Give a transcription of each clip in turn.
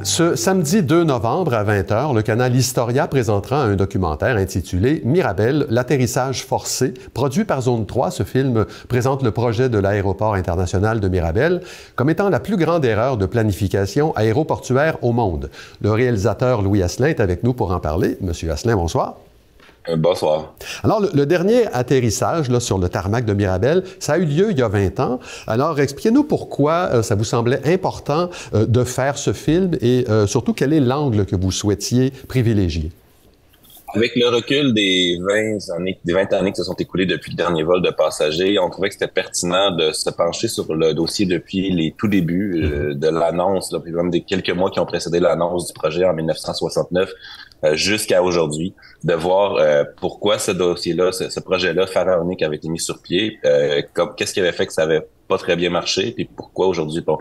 Ce samedi 2 novembre à 20 h, le canal Historia présentera un documentaire intitulé « Mirabel, l'atterrissage forcé ». Produit par Zone 3, ce film présente le projet de l'aéroport international de Mirabel comme étant la plus grande erreur de planification aéroportuaire au monde. Le réalisateur Louis Asselin est avec nous pour en parler. Monsieur Asselin, bonsoir. Bonsoir. Alors, le dernier atterrissage là, sur le tarmac de Mirabel, ça a eu lieu il y a 20 ans. Alors, expliquez-nous pourquoi ça vous semblait important de faire ce film et surtout quel est l'angle que vous souhaitiez privilégier. Avec le recul des 20 années qui se sont écoulées depuis le dernier vol de passagers, on trouvait que c'était pertinent de se pencher sur le dossier depuis les tout débuts de l'annonce, puis même des quelques mois qui ont précédé l'annonce du projet en 1969 jusqu'à aujourd'hui, de voir pourquoi ce dossier-là, ce projet-là pharaonique avait été mis sur pied, qu'est-ce qui avait fait que ça avait pas très bien marché, puis pourquoi aujourd'hui, bon,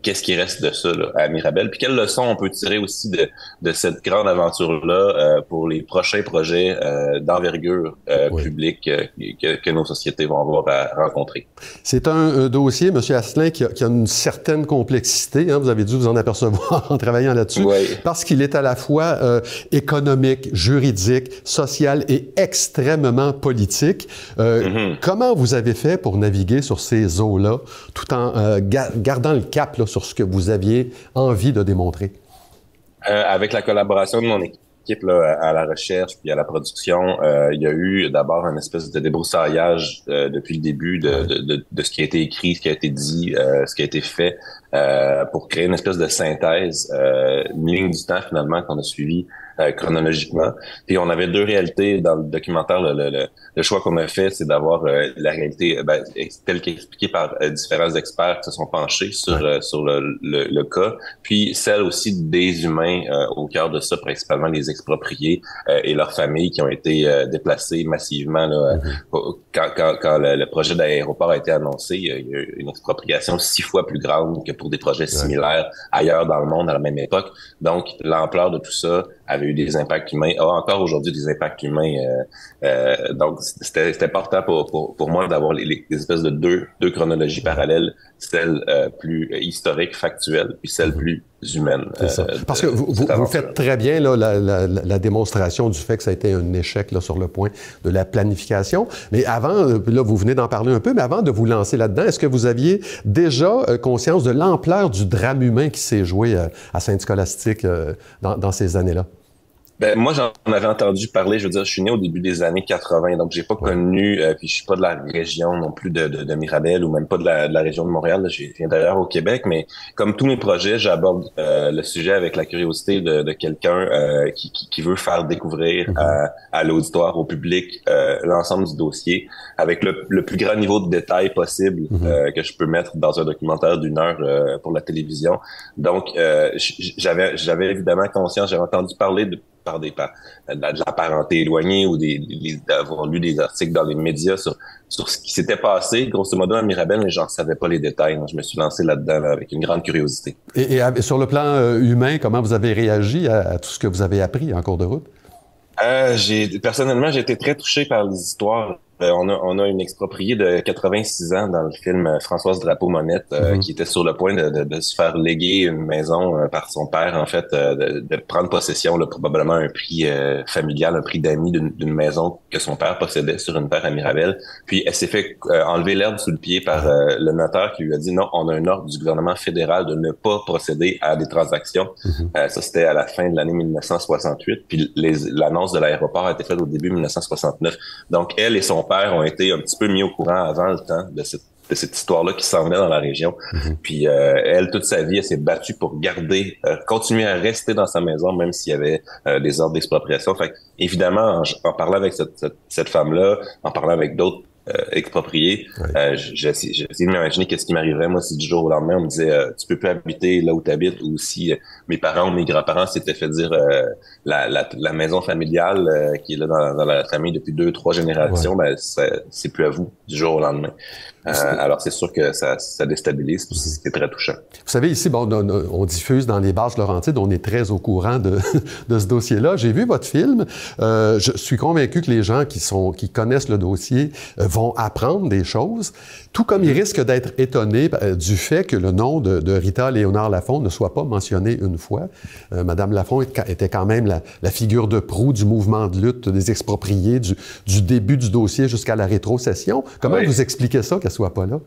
qu'est-ce qui reste de ça là, à Mirabel, puis quelles leçons on peut tirer aussi de cette grande aventure-là pour les prochains projets d'envergure publique que nos sociétés vont avoir à rencontrer. C'est un dossier, M. Asselin, qui a une certaine complexité, hein, vous avez dû vous en apercevoir en travaillant là-dessus, parce qu'il est à la fois économique, juridique, social et extrêmement politique. Comment vous avez fait pour naviguer sur ces eaux-là, tout en gardant le cap là, sur ce que vous aviez envie de démontrer? Avec la collaboration de mon équipe là, à la recherche puis à la production, il y a eu d'abord une espèce de débroussaillage depuis le début de ce qui a été écrit, ce qui a été dit, ce qui a été fait pour créer une espèce de synthèse, une ligne du temps finalement qu'on a suivi chronologiquement. Puis on avait deux réalités dans le documentaire. Le choix qu'on a fait, c'est d'avoir la réalité telle qu'expliquée par différents experts qui se sont penchés sur le cas, puis celle aussi des humains au cœur de ça, principalement les expropriés et leurs familles qui ont été déplacées massivement. Là, quand le projet d'aéroport a été annoncé, il y a eu une expropriation 6 fois plus grande que pour des projets similaires ailleurs dans le monde à la même époque. Donc, l'ampleur de tout ça avait eu des impacts humains, a encore aujourd'hui des impacts humains. Donc, c'était important pour moi d'avoir les espèces de deux chronologies parallèles, celle plus historique, factuelle, puis celle plus humaine. Parce que vous faites très bien là, la démonstration du fait que ça a été un échec là, sur le point de la planification. Mais avant, là, vous venez d'en parler un peu, mais avant de vous lancer là-dedans, est-ce que vous aviez déjà conscience de l'ampleur du drame humain qui s'est joué à Sainte-Scolastique dans ces années-là? Ben, moi, j'en avais entendu parler. Je veux dire, je suis né au début des années 80, donc j'ai pas connu, puis je suis pas de la région non plus de Mirabel ou même pas de la région de Montréal. Là, je viens d'ailleurs au Québec, mais comme tous mes projets, j'aborde le sujet avec la curiosité de quelqu'un qui veut faire découvrir à l'auditoire, au public, l'ensemble du dossier avec le plus grand niveau de détail possible que je peux mettre dans un documentaire d'1 heure pour la télévision. Donc, j'avais évidemment conscience, j'avais entendu parler de la parenté éloignée ou d'avoir lu des articles dans les médias sur ce qui s'était passé, grosso modo, à Mirabel, mais j'en savais pas les détails. Donc, je me suis lancé là-dedans là, avec une grande curiosité. Et sur le plan humain, comment vous avez réagi à tout ce que vous avez appris en cours de route? Personnellement, j'ai été très touché par les histoires. On a une expropriée de 86 ans dans le film Françoise Drapeau-Monette qui était sur le point de se faire léguer une maison par son père, en fait, de prendre possession, là, probablement un prix familial, un prix d'amis d'une maison que son père possédait sur une terre à Mirabel. Puis elle s'est fait enlever l'herbe sous le pied par le notaire qui lui a dit non, on a un ordre du gouvernement fédéral de ne pas procéder à des transactions. Ça, c'était à la fin de l'année 1968. Puis l'annonce de l'aéroport a été faite au début 1969. Donc elle et son père ont été un petit peu mis au courant avant le temps de cette histoire-là qui s'en venait dans la région. Puis elle, toute sa vie, elle s'est battue pour continuer à rester dans sa maison, même s'il y avait des ordres d'expropriation. Fait évidemment, en parlant avec cette femme-là, en parlant avec d'autres expropriés, j'ai essayé de m'imaginer qu'est-ce qui m'arriverait, moi, si du jour au lendemain, on me disait tu peux plus habiter là où tu habites, ou si mes parents ou mes grands-parents s'étaient fait dire la maison familiale qui est là dans la famille depuis 2-3 générations, ben c'est plus à vous du jour au lendemain. Alors, c'est sûr que ça déstabilise, c'est très touchant. Vous savez, ici, bon, on diffuse dans les Basses Laurentides, on est très au courant de ce dossier-là. J'ai vu votre film. Je suis convaincu que les gens qui connaissent le dossier vont apprendre des choses, tout comme ils risquent d'être étonnés du fait que le nom de Rita Léonard-Lafont ne soit pas mentionné une fois. Madame Lafont était quand même la figure de proue du mouvement de lutte des expropriés, du début du dossier jusqu'à la rétrocession. Comment vous expliquez ça qu'elle soit pas là?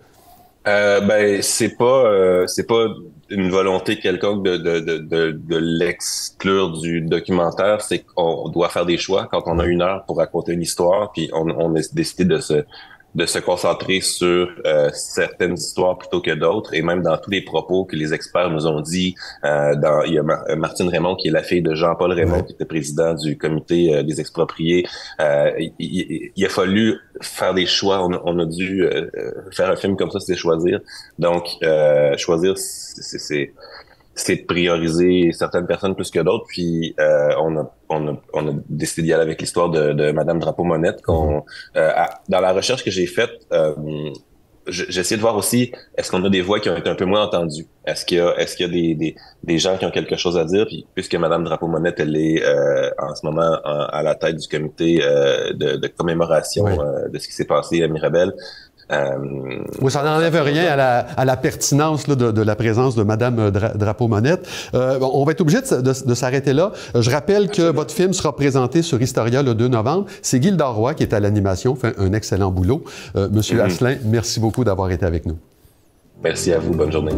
C'est pas une volonté quelconque de l'exclure du documentaire. C'est qu'on doit faire des choix quand on a 1 heure pour raconter une histoire, puis on a décidé de se concentrer sur certaines histoires plutôt que d'autres, et même dans tous les propos que les experts nous ont dit. Il y a Martine Raymond, qui est la fille de Jean-Paul Raymond, qui était président du comité des expropriés. Il a fallu faire des choix. On a dû faire un film comme ça, c'est choisir. Donc, choisir, c'est de prioriser certaines personnes plus que d'autres. Puis on a décidé d'y aller avec l'histoire de Madame Drapeau-Monette. Dans la recherche que j'ai faite, j'ai essayé de voir aussi, est-ce qu'on a des voix qui ont été un peu moins entendues? Est-ce qu'il y a des gens qui ont quelque chose à dire? Puis puisque Madame Drapeau-Monette, elle est en ce moment à la tête du comité de commémoration de ce qui s'est passé à Mirabel. Oui, ça n'enlève rien à la pertinence là, de la présence de Madame Drapeau-Monette. On va être obligé de s'arrêter là. Je rappelle que votre film sera présenté sur Historia le 2 novembre. C'est Guy Roy qui est à l'animation, fait un excellent boulot. Monsieur Asselin, merci beaucoup d'avoir été avec nous. Merci à vous. Bonne journée.